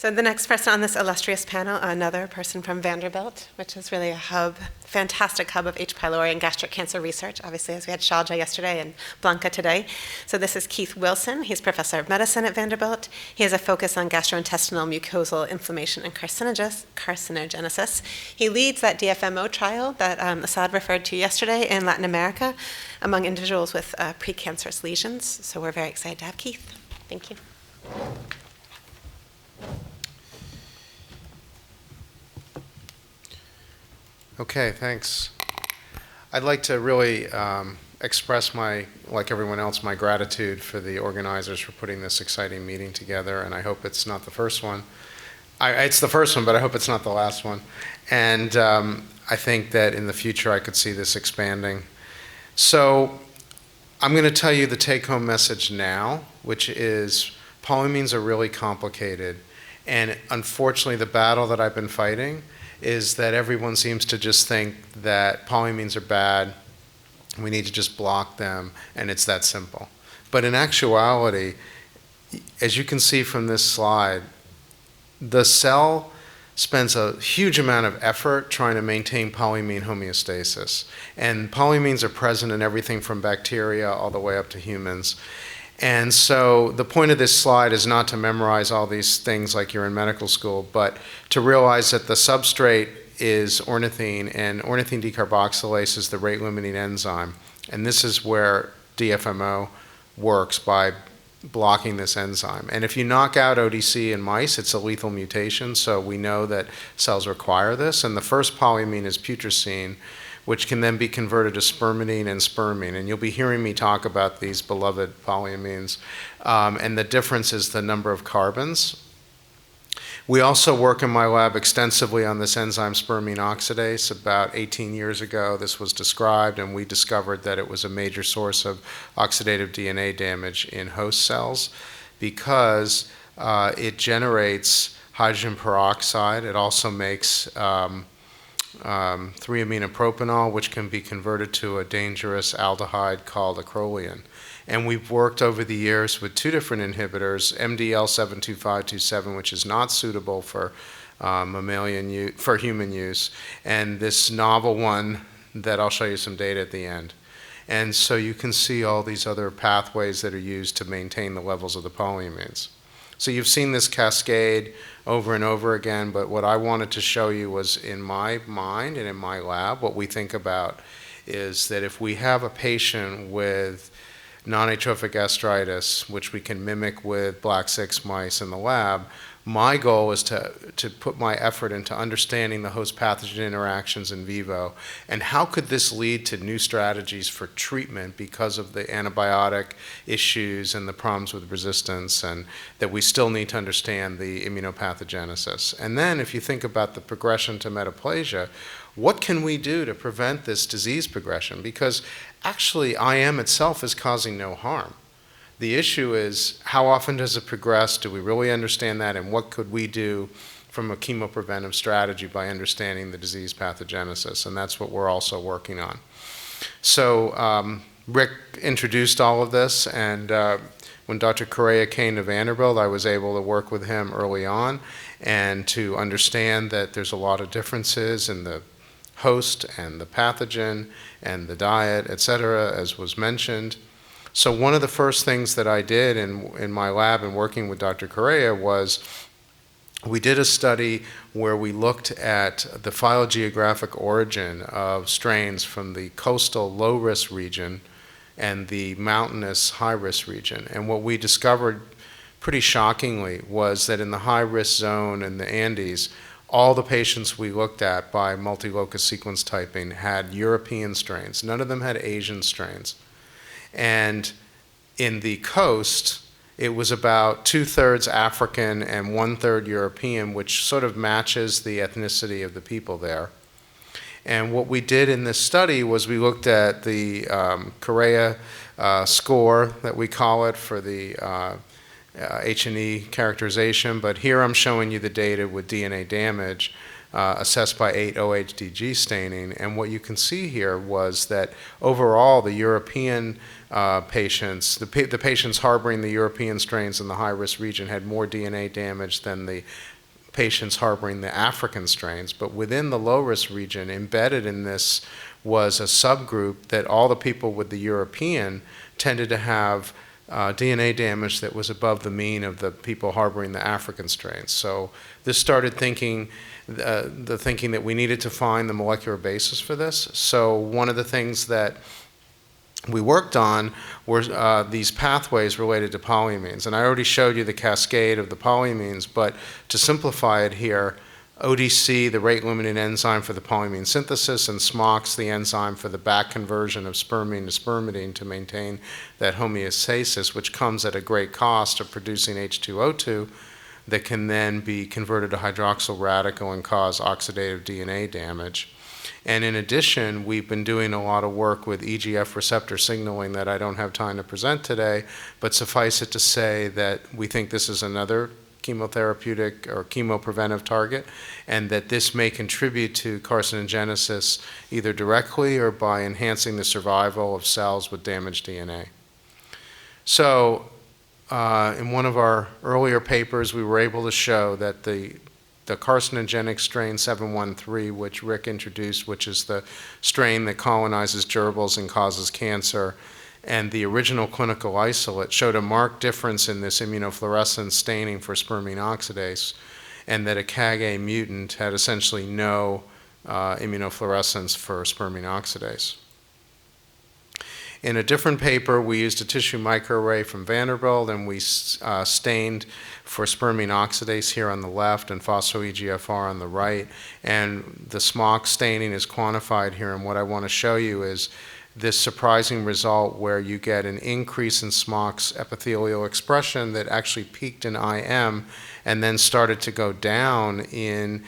So the next person on this illustrious panel, another person from Vanderbilt, which is really a hub, fantastic hub of H. pylori and gastric cancer research, obviously, as we had Shalja yesterday and Blanca today. So this is Keith Wilson. He's professor of medicine at Vanderbilt. He has a focus on gastrointestinal mucosal inflammation and carcinogenesis. He leads that DFMO trial that Assad referred to yesterday in Latin America among individuals with precancerous lesions. So we're very excited to have Keith. Thank you. Okay, thanks. I'd like to really express like everyone else, my gratitude for the organizers for putting this exciting meeting together, and I hope it's not the first one. It's the first one, but I hope it's not the last one. And I think that in the future I could see this expanding. So I'm going to tell you the take-home message now, which is polyamines are really complicated, and unfortunately the battle that I've been fighting is that everyone seems to just think that polyamines are bad, we need to just block them, and it's that simple. But in actuality, as you can see from this slide, the cell spends a huge amount of effort trying to maintain polyamine homeostasis. And polyamines are present in everything from bacteria all the way up to humans. And so the point of this slide is not to memorize all these things like you're in medical school, but to realize that the substrate is ornithine, and ornithine decarboxylase is the rate-limiting enzyme. And this is where DFMO works, by blocking this enzyme. And if you knock out ODC in mice, it's a lethal mutation, so we know that cells require this. And the first polyamine is putrescine, which can then be converted to spermidine and spermine. And you'll be hearing me talk about these beloved polyamines. And the difference is the number of carbons. We also work in my lab extensively on this enzyme spermine oxidase. About 18 years ago, this was described, and we discovered that it was a major source of oxidative DNA damage in host cells because it generates hydrogen peroxide. It also makes 3-aminopropanol, which can be converted to a dangerous aldehyde called acrolein. And we've worked over the years with two different inhibitors, MDL72527, which is not suitable for human use, and this novel one that I'll show you some data at the end. And so you can see all these other pathways that are used to maintain the levels of the polyamines. So you've seen this cascade over and over again, but what I wanted to show you was in my mind and in my lab, what we think about is that if we have a patient with non-atrophic gastritis, which we can mimic with black 6 mice in the lab, my goal is to put my effort into understanding the host pathogen interactions in vivo, and how could this lead to new strategies for treatment because of the antibiotic issues and the problems with resistance, and that we still need to understand the immunopathogenesis. And then if you think about the progression to metaplasia, what can we do to prevent this disease progression? Because actually IM itself is causing no harm. The issue is, how often does it progress? Do we really understand that? And what could we do from a chemopreventive strategy by understanding the disease pathogenesis? And that's what we're also working on. So Rick introduced all of this, and when Dr. Correa came to Vanderbilt, I was able to work with him early on and to understand that there's a lot of differences in the host and the pathogen and the diet, et cetera, as was mentioned. So one of the first things that I did in my lab and working with Dr. Correa was we did a study where we looked at the phylogeographic origin of strains from the coastal low-risk region and the mountainous high-risk region. And what we discovered pretty shockingly was that in the high-risk zone in the Andes, all the patients we looked at by multi-locus sequence typing had European strains. None of them had Asian strains. And in the coast, it was about 2/3 African and 1/3 European, which sort of matches the ethnicity of the people there. And what we did in this study was we looked at the Correa score, that we call it, for the H&E characterization. But here I'm showing you the data with DNA damage assessed by 8-OHDG staining. And what you can see here was that overall the European patients, the patients harboring the European strains in the high-risk region had more DNA damage than the patients harboring the African strains. But within the low-risk region, embedded in this was a subgroup that all the people with the European tended to have DNA damage that was above the mean of the people harboring the African strains. So this started thinking, the thinking that we needed to find the molecular basis for this. So one of the things that we worked on were these pathways related to polyamines. And I already showed you the cascade of the polyamines, but to simplify it here, ODC, the rate-limiting enzyme for the polyamine synthesis, and Smox, the enzyme for the back conversion of spermine to spermidine to maintain that homeostasis, which comes at a great cost of producing H2O2 that can then be converted to hydroxyl radical and cause oxidative DNA damage. And in addition, we've been doing a lot of work with EGF receptor signaling that I don't have time to present today, but suffice it to say that we think this is another chemotherapeutic or chemopreventive target, and that this may contribute to carcinogenesis either directly or by enhancing the survival of cells with damaged DNA. So in one of our earlier papers, we were able to show that the carcinogenic strain 713, which Rick introduced, which is the strain that colonizes gerbils and causes cancer, and the original clinical isolate showed a marked difference in this immunofluorescence staining for spermine oxidase, and that a Caga mutant had essentially no immunofluorescence for spermine oxidase. In a different paper, we used a tissue microarray from Vanderbilt, and we stained for spermine oxidase here on the left and phospho-EGFR on the right. And the Smox staining is quantified here, and what I want to show you is this surprising result where you get an increase in Smox epithelial expression that actually peaked in IM and then started to go down in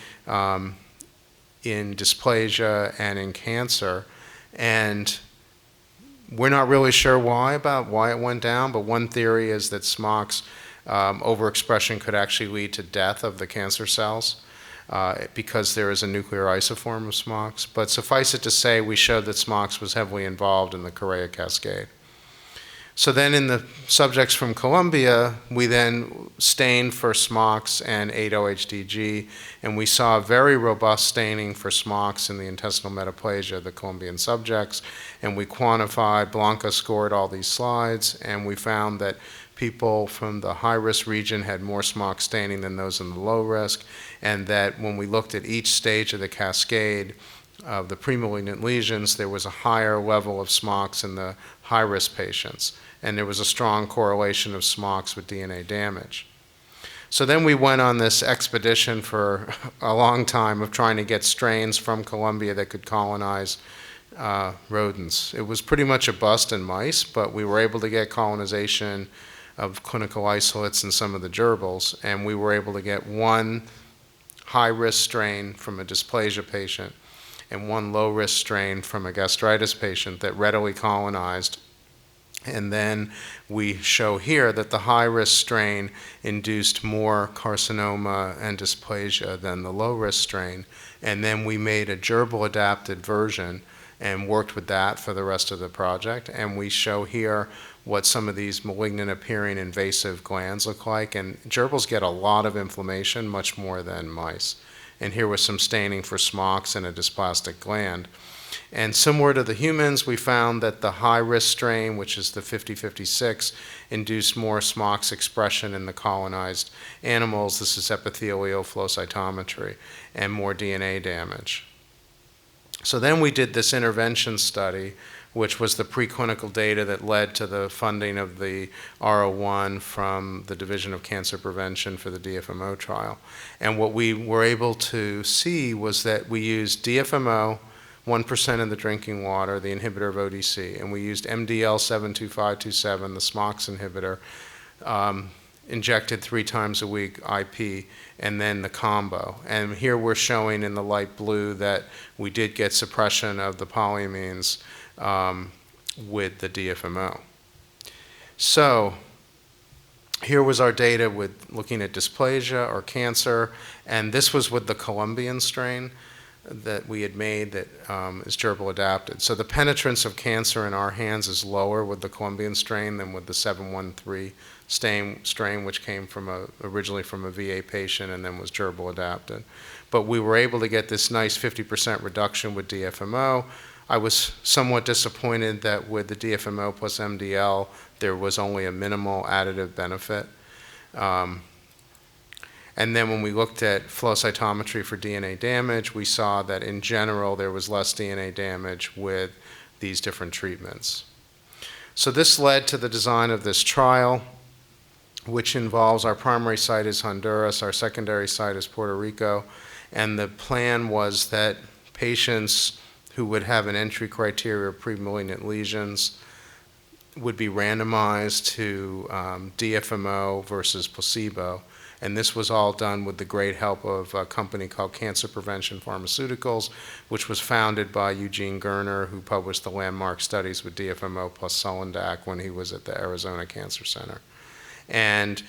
dysplasia and in cancer. And we're not really sure why it went down, but one theory is that Smox overexpression could actually lead to death of the cancer cells because there is a nuclear isoform of Smox. But suffice it to say, we showed that Smox was heavily involved in the Correa cascade. So then in the subjects from Colombia, we then stained for Smox and 8-OHDG, and we saw very robust staining for Smox in the intestinal metaplasia of the Colombian subjects, and we quantified, Blanca scored all these slides, and we found that people from the high-risk region had more Smox staining than those in the low risk, and that when we looked at each stage of the cascade of the premalignant lesions, there was a higher level of Smox in the high-risk patients, and there was a strong correlation of Smox with DNA damage. So then we went on this expedition for a long time of trying to get strains from Colombia that could colonize rodents. It was pretty much a bust in mice, but we were able to get colonization of clinical isolates in some of the gerbils, and we were able to get one high-risk strain from a dysplasia patient and one low-risk strain from a gastritis patient that readily colonized. And then we show here that the high-risk strain induced more carcinoma and dysplasia than the low-risk strain. And then we made a gerbil-adapted version and worked with that for the rest of the project. And we show here what some of these malignant appearing invasive glands look like. And gerbils get a lot of inflammation, much more than mice. And here was some staining for Smox in a dysplastic gland. And similar to the humans, we found that the high-risk strain, which is the 5056, induced more Smox expression in the colonized animals. This is epithelial flow cytometry, and more DNA damage. So then we did this intervention study, which was the preclinical data that led to the funding of the R01 from the Division of Cancer Prevention for the DFMO trial. And what we were able to see was that we used DFMO, 1% in the drinking water, the inhibitor of ODC, and we used MDL72527, the Smox inhibitor, injected 3 times a week IP, and then the combo. And here we're showing in the light blue that we did get suppression of the polyamines with the DFMO. So Here was our data with looking at dysplasia or cancer, and this was with the Colombian strain that we had made that is gerbil-adapted. So the penetrance of cancer in our hands is lower with the Colombian strain than with the 713 strain, which came from originally from a VA patient and then was gerbil-adapted. But we were able to get this nice 50% reduction with DFMO. I was somewhat disappointed that with the DFMO plus MDL, there was only a minimal additive benefit. And then when we looked at flow cytometry for DNA damage, we saw that in general there was less DNA damage with these different treatments. So this led to the design of this trial, which involves our primary site is Honduras, our secondary site is Puerto Rico, and the plan was that patients who would have an entry criteria of pre-malignant lesions would be randomized to DFMO versus placebo. And this was all done with the great help of a company called Cancer-Prevention Pharmaceuticals, which was founded by Eugene Gerner, who published the landmark studies with DFMO plus Sulindac when he was at the Arizona Cancer Center. And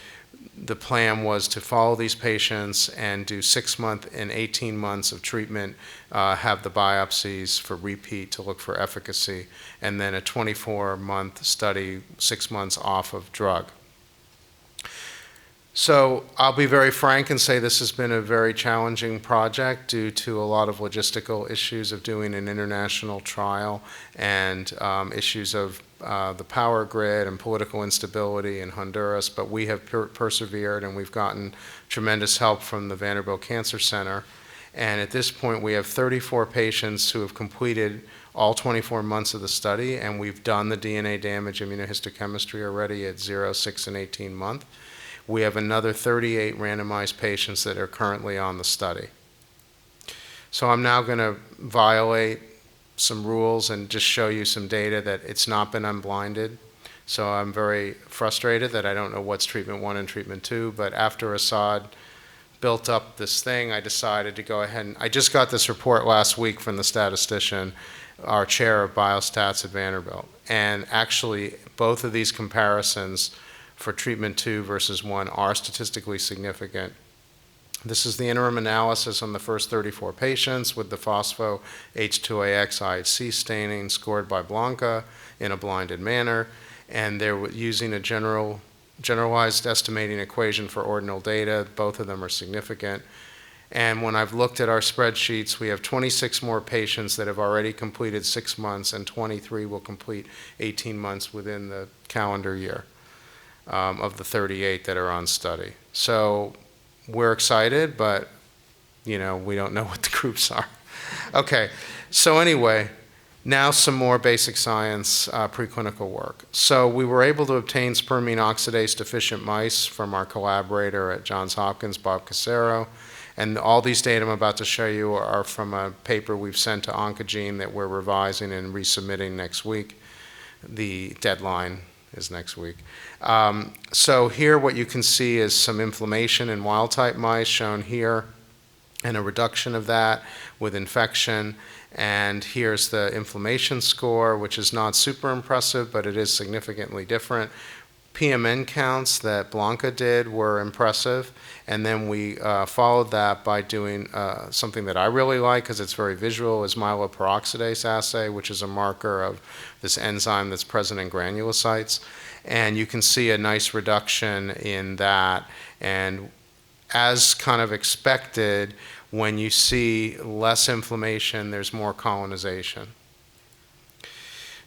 the plan was to follow these patients and do 6 months and 18 months of treatment, have the biopsies for repeat to look for efficacy, and then a 24-month study, 6 months off of drug. So I'll be very frank and say this has been a very challenging project due to a lot of logistical issues of doing an international trial and issues of the power grid and political instability in Honduras, but we have persevered and we've gotten tremendous help from the Vanderbilt Cancer Center. And at this point we have 34 patients who have completed all 24 months of the study, and we've done the DNA damage immunohistochemistry already at 0, 6, and 18 months. We have another 38 randomized patients that are currently on the study. So I'm now going to violate some rules and just show you some data that it's not been unblinded. So I'm very frustrated that I don't know what's treatment 1 and treatment 2, but after Assad built up this thing, I decided to go ahead and I just got this report last week from the statistician, our chair of biostats at Vanderbilt. And actually, both of these comparisons for treatment 2 versus 1 are statistically significant. This is the interim analysis on the first 34 patients with the phospho H2AX IHC staining scored by Blanca in a blinded manner, and they're using a generalized estimating equation for ordinal data. Both of them are significant. And when I've looked at our spreadsheets, we have 26 more patients that have already completed 6 months, and 23 will complete 18 months within the calendar year. Of the 38 that are on study. So we're excited, but we don't know what the groups are. Okay, so anyway, now some more basic science preclinical work. So we were able to obtain spermine oxidase deficient mice from our collaborator at Johns Hopkins, Bob Casero, and all these data I'm about to show you are from a paper we've sent to Oncogene that we're revising and resubmitting next week. The deadline is next week. So here what you can see is some inflammation in wild-type mice shown here and a reduction of that with infection. And here's the inflammation score, which is not super impressive, but it is significantly different. PMN counts that Blanca did were impressive, and then we followed that by doing something that I really like because it's very visual, is myeloperoxidase assay, which is a marker of this enzyme that's present in granulocytes. And you can see a nice reduction in that, and as kind of expected, when you see less inflammation, there's more colonization.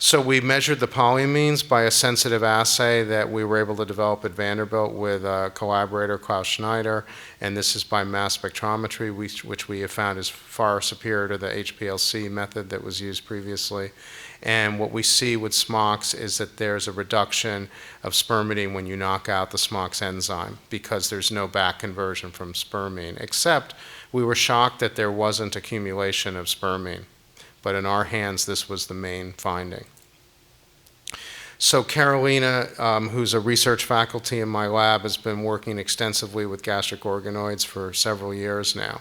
So we measured the polyamines by a sensitive assay that we were able to develop at Vanderbilt with a collaborator, Klaus Schneider, and this is by mass spectrometry, which we have found is far superior to the HPLC method that was used previously. And what we see with Smox is that there's a reduction of spermidine when you knock out the Smox enzyme because there's no back conversion from spermine, except we were shocked that there wasn't accumulation of spermine. But in our hands, this was the main finding. So Carolina, who's a research faculty in my lab, has been working extensively with gastric organoids for several years now.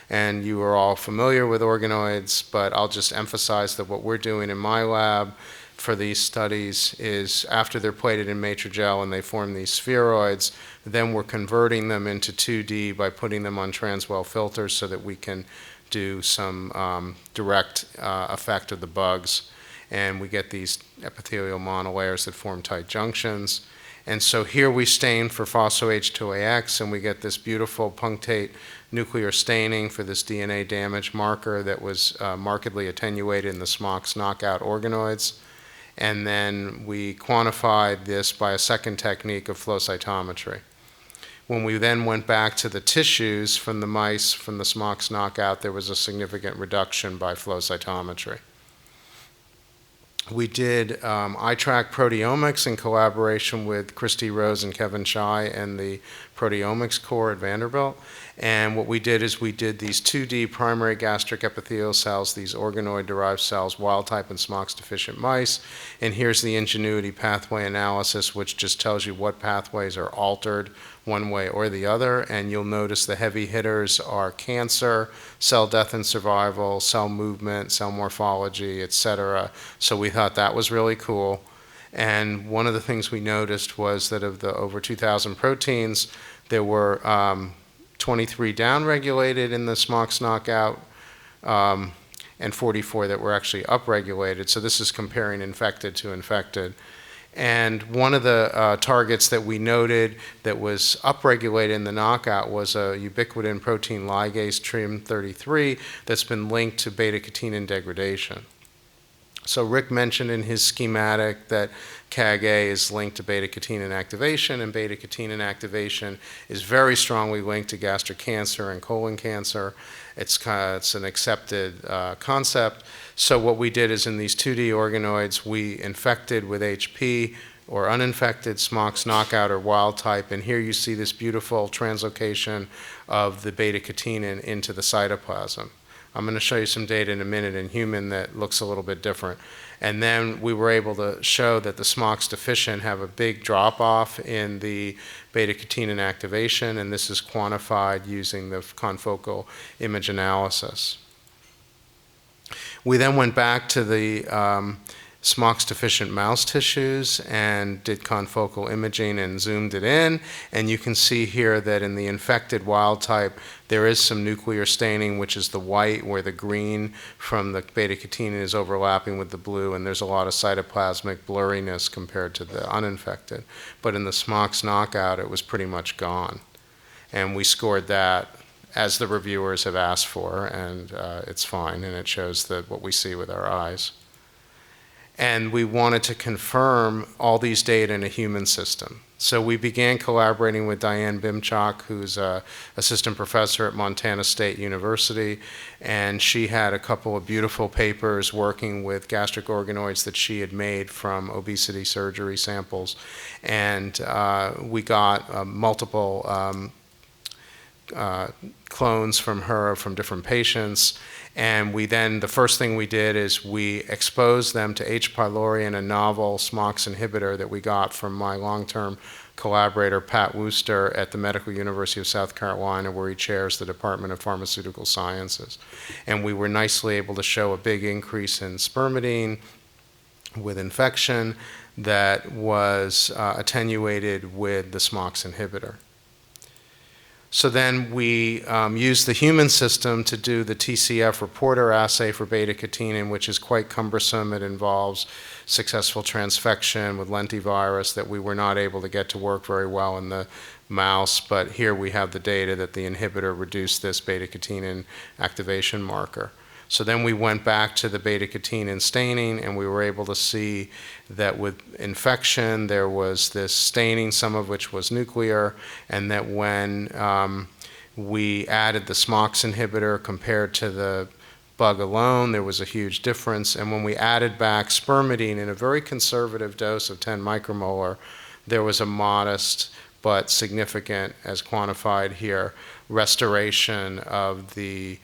And you are all familiar with organoids, but I'll just emphasize that what we're doing in my lab for these studies is after they're plated in Matrigel and they form these spheroids, then we're converting them into 2D by putting them on transwell filters so that we can do some direct effect of the bugs. And we get these epithelial monolayers that form tight junctions. And so here we stain for phospho-H2AX, and we get this beautiful punctate nuclear staining for this DNA damage marker that was markedly attenuated in the Smox knockout organoids. And then we quantified this by a second technique of flow cytometry. When we then went back to the tissues from the mice from the Smox knockout, there was a significant reduction by flow cytometry. We did iTrack proteomics in collaboration with Christy Rose and Kevin Chai and the proteomics core at Vanderbilt. And what we did is we did these 2D primary gastric epithelial cells, these organoid-derived cells, wild-type and Smox-deficient mice. And here's the ingenuity pathway analysis, which just tells you what pathways are altered one way or the other. And you'll notice the heavy hitters are cancer, cell death and survival, cell movement, cell morphology, et cetera. So we thought that was really cool. And one of the things we noticed was that of the over 2,000 proteins, there were 23 downregulated in the Smox knockout and 44 that were actually upregulated. So this is comparing infected to infected. And one of the targets that we noted that was upregulated in the knockout was a ubiquitin protein ligase TRIM33 that's been linked to beta-catenin degradation. So Rick mentioned in his schematic that Caga is linked to beta-catenin activation, and beta-catenin activation is very strongly linked to gastric cancer and colon cancer. It's an accepted concept. So what we did is in these 2D organoids, we infected with HP or uninfected Smox knockout or wild type, and here you see this beautiful translocation of the beta-catenin into the cytoplasm. I'm going to show you some data in a minute in human that looks a little bit different. And then we were able to show that the Smox deficient have a big drop-off in the beta-catenin activation, and this is quantified using the confocal image analysis. We then went back to the Smox deficient mouse tissues and did confocal imaging and zoomed it in, and you can see here that in the infected wild type there is some nuclear staining, which is the white where the green from the beta-catenin is overlapping with the blue, and there's a lot of cytoplasmic blurriness compared to the uninfected. But in the Smox knockout it was pretty much gone, and we scored that as the reviewers have asked for, and it's fine, and it shows what we see with our eyes. And we wanted to confirm all these data in a human system. So we began collaborating with Diane Bimchak, who's an assistant professor at Montana State University, and she had a couple of beautiful papers working with gastric organoids that she had made from obesity surgery samples. And we got multiple clones from her from different patients. And we then, the first thing we did is we exposed them to H.pylori and a novel Smox inhibitor that we got from my long-term collaborator, Pat Wooster, at the Medical University of South Carolina, where he chairs the Department of Pharmaceutical Sciences. And we were nicely able to show a big increase in spermidine with infection that was attenuated with the Smox inhibitor. So then we used the human system to do the TCF reporter assay for beta-catenin, which is quite cumbersome. It involves successful transfection with lentivirus that we were not able to get to work very well in the mouse, but here we have the data that the inhibitor reduced this beta-catenin activation marker. So then we went back to the beta-catenin staining, and we were able to see that with infection there was this staining, some of which was nuclear, and that when we added the Smox inhibitor compared to the bug alone, there was a huge difference. And when we added back spermidine in a very conservative dose of 10 micromolar, there was a modest but significant, as quantified here, restoration of the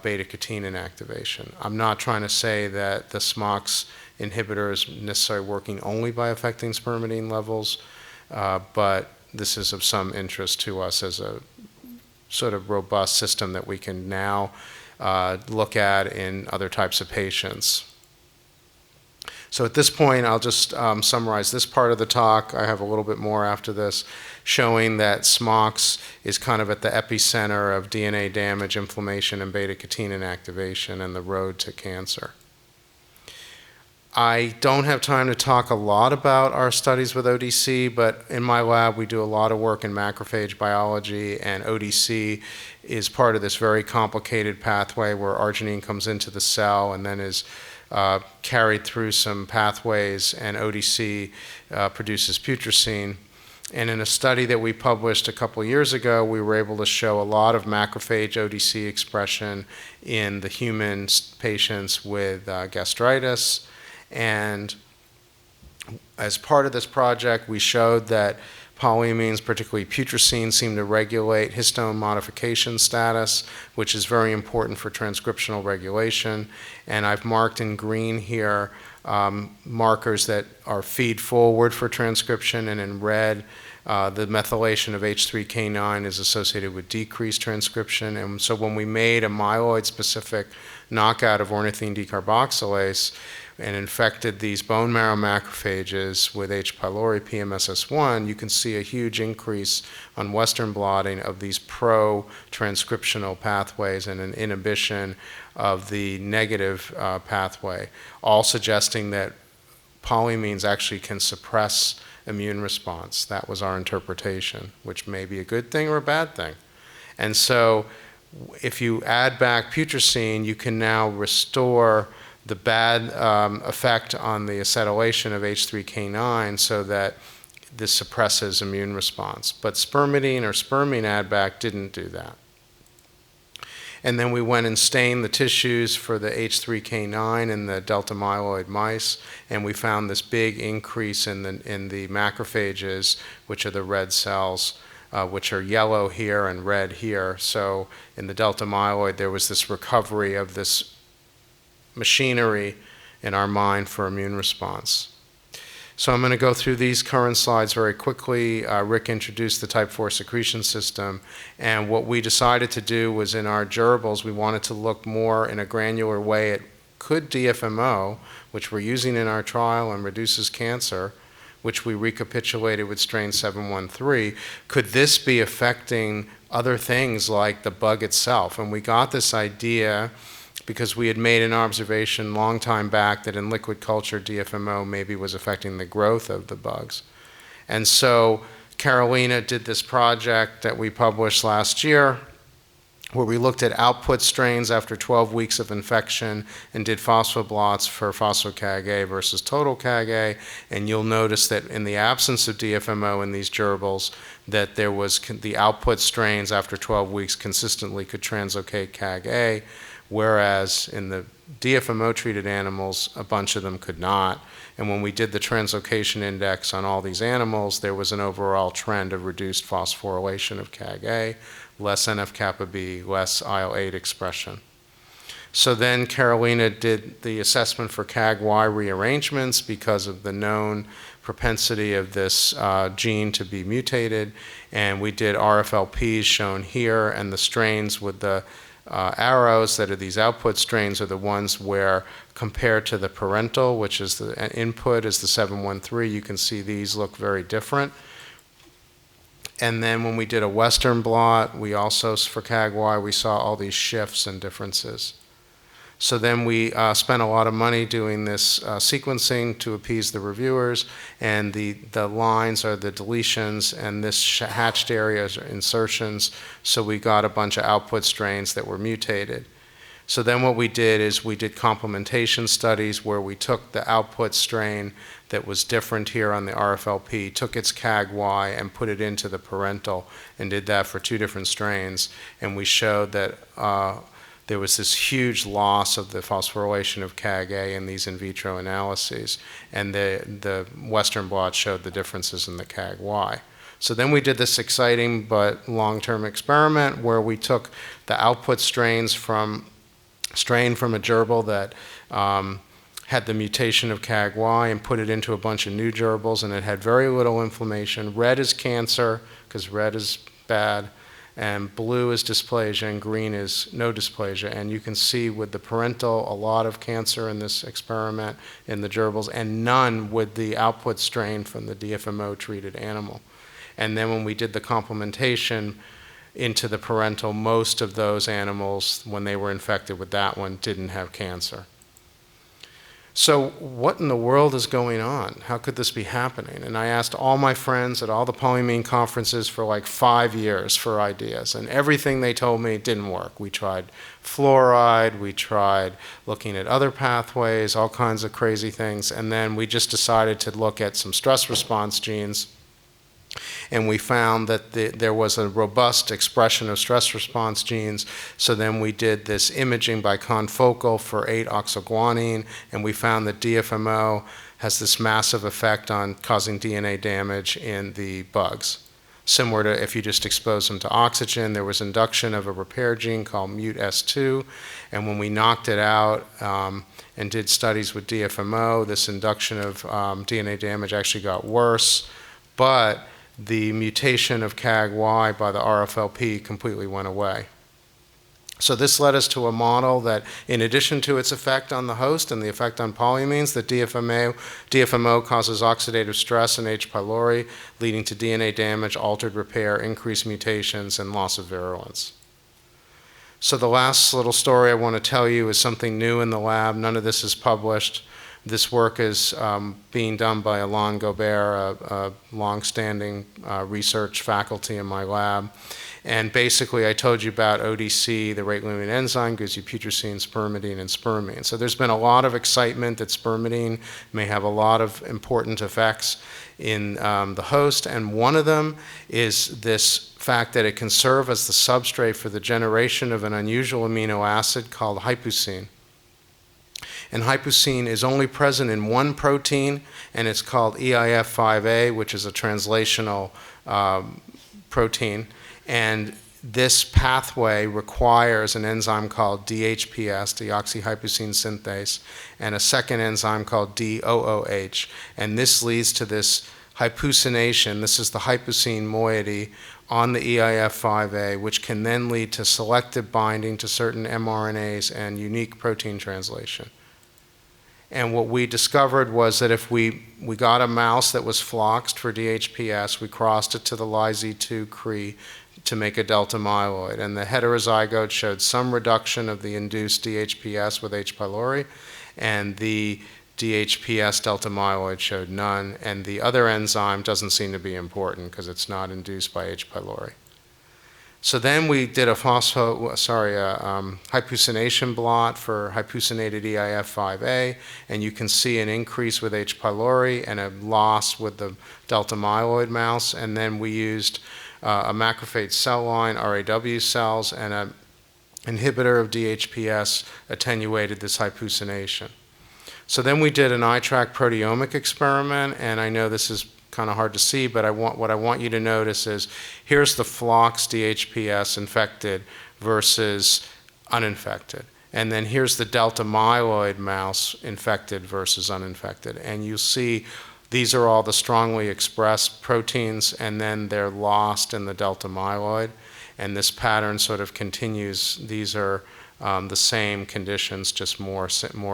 beta-catenin activation. I'm not trying to say that the Smox inhibitor is necessarily working only by affecting spermidine levels, but this is of some interest to us as a sort of robust system that we can now look at in other types of patients. So at this point, I'll just summarize this part of the talk. I have a little bit more after this, showing that Smox is kind of at the epicenter of DNA damage, inflammation, and beta-catenin activation and the road to cancer. I don't have time to talk a lot about our studies with ODC, but in my lab we do a lot of work in macrophage biology, and ODC is part of this very complicated pathway where arginine comes into the cell and then is carried through some pathways, and ODC produces putrescine. And in a study that we published a couple years ago, we were able to show a lot of macrophage ODC expression in the human patients with gastritis. And as part of this project, we showed that polyamines, particularly putrescine, seem to regulate histone modification status, which is very important for transcriptional regulation. And I've marked in green here markers that are feed forward for transcription, and in red, the methylation of H3K9 is associated with decreased transcription. And so when we made a myeloid-specific knockout of ornithine decarboxylase and infected these bone marrow macrophages with H.pylori PMSS1, you can see a huge increase on Western blotting of these pro-transcriptional pathways and an inhibition of the negative pathway, all suggesting that polyamines actually can suppress immune response. That was our interpretation, which may be a good thing or a bad thing. And so if you add back putrescine, you can now restore the bad effect on the acetylation of H3K9 so that this suppresses immune response. But spermidine or spermine add back didn't do that. And then we went and stained the tissues for the H3K9 in the delta myeloid mice, and we found this big increase in the macrophages, which are the red cells, which are yellow here and red here. So in the delta myeloid, there was this recovery of this machinery in our mind for immune response. So I'm going to go through these current slides very quickly. Rick introduced the type 4 secretion system, and what we decided to do was in our gerbils, we wanted to look more in a granular way at could DFMO, which we're using in our trial and reduces cancer, which we recapitulated with strain 713, could this be affecting other things like the bug itself? And we got this idea because we had made an observation a long time back that in liquid culture, DFMO maybe was affecting the growth of the bugs. And so Carolina did this project that we published last year where we looked at output strains after 12 weeks of infection and did phosphoblots for phospho-Caga versus total Caga. And you'll notice that in the absence of DFMO in these gerbils, that there was the output strains after 12 weeks consistently could translocate Caga, whereas in the DFMO-treated animals, a bunch of them could not. And when we did the translocation index on all these animals, there was an overall trend of reduced phosphorylation of Caga, less NF-kappa B, less IL-8 expression. So then Carolina did the assessment for CAG-Y rearrangements because of the known propensity of this gene to be mutated, and we did RFLPs shown here, and the strains with the arrows that are these output strains are the ones where, compared to the parental, which is the input is the 713, you can see these look very different. And then when we did a Western blot, we also, for CAG-Y, we saw all these shifts and differences. So then we spent a lot of money doing this sequencing to appease the reviewers, and the lines are the deletions, and this hatched areas are insertions, so we got a bunch of output strains that were mutated. So then what we did is we did complementation studies where we took the output strain that was different here on the RFLP, took its CAG-Y and put it into the parental, and did that for 2 different strains, and we showed that there was this huge loss of the phosphorylation of Caga in these in vitro analyses, and the Western blot showed the differences in the CAG-Y. So then we did this exciting but long-term experiment where we took the output strain from a gerbil that had the mutation of CAG-Y and put it into a bunch of new gerbils, and it had very little inflammation. Red is cancer, because red is bad, and blue is dysplasia, and green is no dysplasia. And you can see with the parental, a lot of cancer in this experiment in the gerbils, and none with the output strain from the DFMO-treated animal. And then when we did the complementation into the parental, most of those animals, when they were infected with that one, didn't have cancer. So what in the world is going on? How could this be happening? And I asked all my friends at all the polyamine conferences for like 5 years for ideas, and everything they told me didn't work. We tried fluoride, we tried looking at other pathways, all kinds of crazy things, and then we just decided to look at some stress response genes. And we found that there was a robust expression of stress response genes. So then we did this imaging by confocal for 8-oxoguanine, and we found that DFMO has this massive effect on causing DNA damage in the bugs. Similar to if you just expose them to oxygen, there was induction of a repair gene called MUT-S2, and when we knocked it out and did studies with DFMO, this induction of DNA damage actually got worse, but the mutation of CAG-Y by the RFLP completely went away. So this led us to a model that, in addition to its effect on the host and the effect on polyamines, that DFMO causes oxidative stress in H. pylori, leading to DNA damage, altered repair, increased mutations, and loss of virulence. So the last little story I want to tell you is something new in the lab. None of this is published. This work is being done by Alain Gobert, a long-standing research faculty in my lab. And basically, I told you about ODC, the rate-limiting enzyme, gives you putrescine, spermidine, and spermine. So there's been a lot of excitement that spermidine may have a lot of important effects in the host, and one of them is this fact that it can serve as the substrate for the generation of an unusual amino acid called hypocene. And hypocene is only present in one protein, and it's called EIF5A, which is a translational protein. And this pathway requires an enzyme called DHPS, deoxyhypocene synthase, and a second enzyme called DOOH. And this leads to this hypocenation. This is the hypocene moiety on the EIF5A, which can then lead to selective binding to certain mRNAs and unique protein translation. And what we discovered was that if we got a mouse that was floxed for DHPS, we crossed it to the LYZ2 Cre to make a delta myeloid. And the heterozygote showed some reduction of the induced DHPS with H. pylori, and the DHPS delta myeloid showed none. And the other enzyme doesn't seem to be important because it's not induced by H. pylori. So then we did a hypocenation blot for hypocenated EIF5A, and you can see an increase with H. pylori and a loss with the delta myeloid mouse. And then we used a macrophage cell line, RAW cells, and an inhibitor of DHPS attenuated this hypocenation. So then we did an iTrack proteomic experiment, and I know this is kind of hard to see, but what I want you to notice is here's the flox DHPS infected versus uninfected. And then here's the delta myeloid mouse infected versus uninfected. And you'll see these are all the strongly expressed proteins, and then they're lost in the delta myeloid. And this pattern sort of continues. These are the same conditions, just more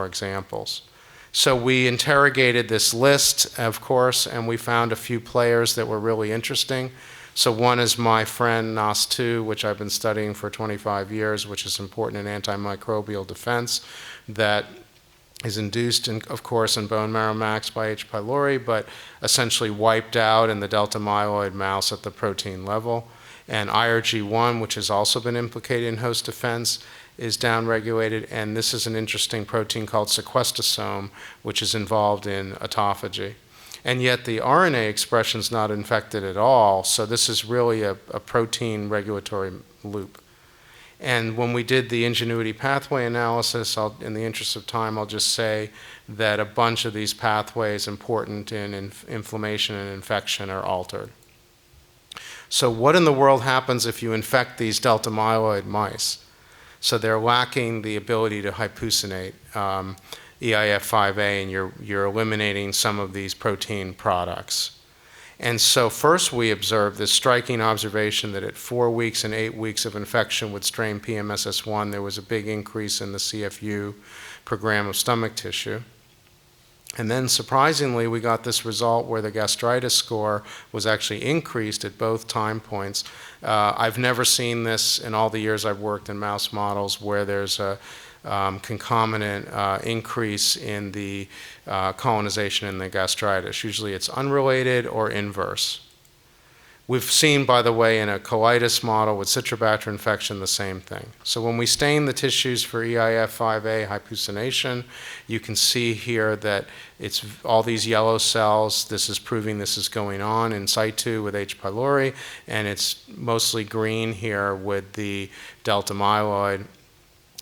examples. So we interrogated this list, of course, and we found a few players that were really interesting. So one is my friend NOS2, which I've been studying for 25 years, which is important in antimicrobial defense, that is induced, of course, in bone marrow max by H. pylori, but essentially wiped out in the delta myeloid mouse at the protein level. And IRG1, which has also been implicated in host defense, is downregulated, and this is an interesting protein called sequestosome, which is involved in autophagy. And yet the RNA expression is not infected at all, so this is really a protein regulatory loop. And when we did the ingenuity pathway analysis, in the interest of time, I'll just say that a bunch of these pathways important in inflammation and infection are altered. So what in the world happens if you infect these delta myeloid mice? So they're lacking the ability to hypocenate EIF5A, and you're eliminating some of these protein products. And so first we observed this striking observation that at 4 weeks and 8 weeks of infection with strain PMSS1, there was a big increase in the CFU per gram of stomach tissue. And then surprisingly, we got this result where the gastritis score was actually increased at both time points. I've never seen this in all the years I've worked in mouse models where there's a concomitant increase in the colonization in the gastritis. Usually it's unrelated or inverse. We've seen, by the way, in a colitis model with Citrobacter infection, the same thing. So when we stain the tissues for EIF5A hypocyanation, you can see here that it's all these yellow cells. This is proving this is going on in situ with H. pylori, and it's mostly green here with the delta myeloid.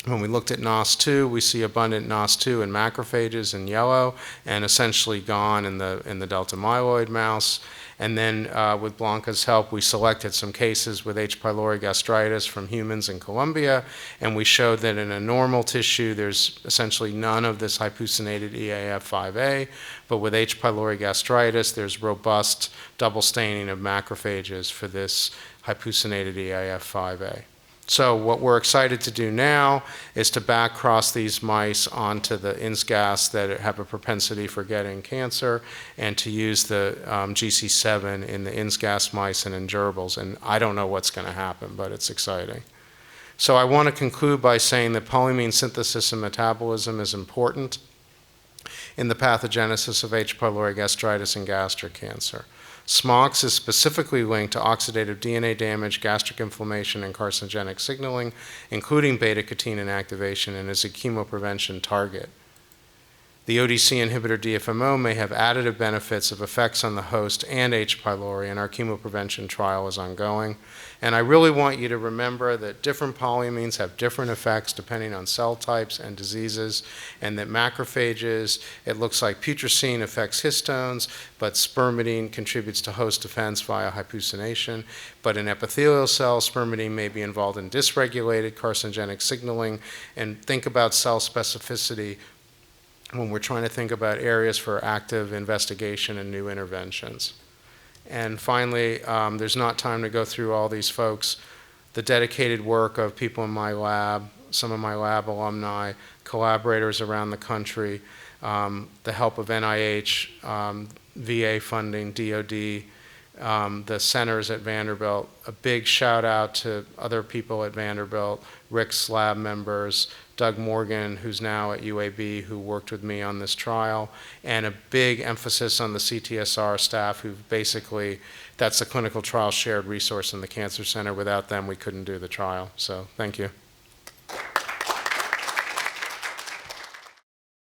When we looked at NOS2, we see abundant NOS2 in macrophages in yellow and essentially gone in the delta myeloid mouse. And then with Blanca's help, we selected some cases with H. pylori gastritis from humans in Colombia, and we showed that in a normal tissue, there's essentially none of this hypocyanated EAF5A, but with H. pylori gastritis, there's robust double staining of macrophages for this hypocyanated EAF5A. So what we're excited to do now is to back-cross these mice onto the INSGAS that have a propensity for getting cancer and to use the GC7 in the INSGAS mice and in gerbils. And I don't know what's going to happen, but it's exciting. So I want to conclude by saying that polyamine synthesis and metabolism is important in the pathogenesis of H. pylori gastritis and gastric cancer. Smox is specifically linked to oxidative DNA damage, gastric inflammation, and carcinogenic signaling, including beta-catenin activation, and is a chemoprevention target. The ODC inhibitor DFMO may have additive benefits of effects on the host and H. pylori, and our chemoprevention trial is ongoing. And I really want you to remember that different polyamines have different effects depending on cell types and diseases, and that macrophages, it looks like putrescine affects histones, but spermidine contributes to host defense via hypocyanation. But in epithelial cells, spermidine may be involved in dysregulated carcinogenic signaling. And think about cell specificity when we're trying to think about areas for active investigation and new interventions. And finally, there's not time to go through all these folks. The dedicated work of people in my lab, some of my lab alumni, collaborators around the country, the help of NIH, VA funding, DOD, the centers at Vanderbilt. A big shout out to other people at Vanderbilt, Rick's lab members, Doug Morgan, who's now at UAB, who worked with me on this trial, and a big emphasis on the CTSR staff, who basically, that's the clinical trial shared resource in the Cancer Center. Without them, we couldn't do the trial. So thank you.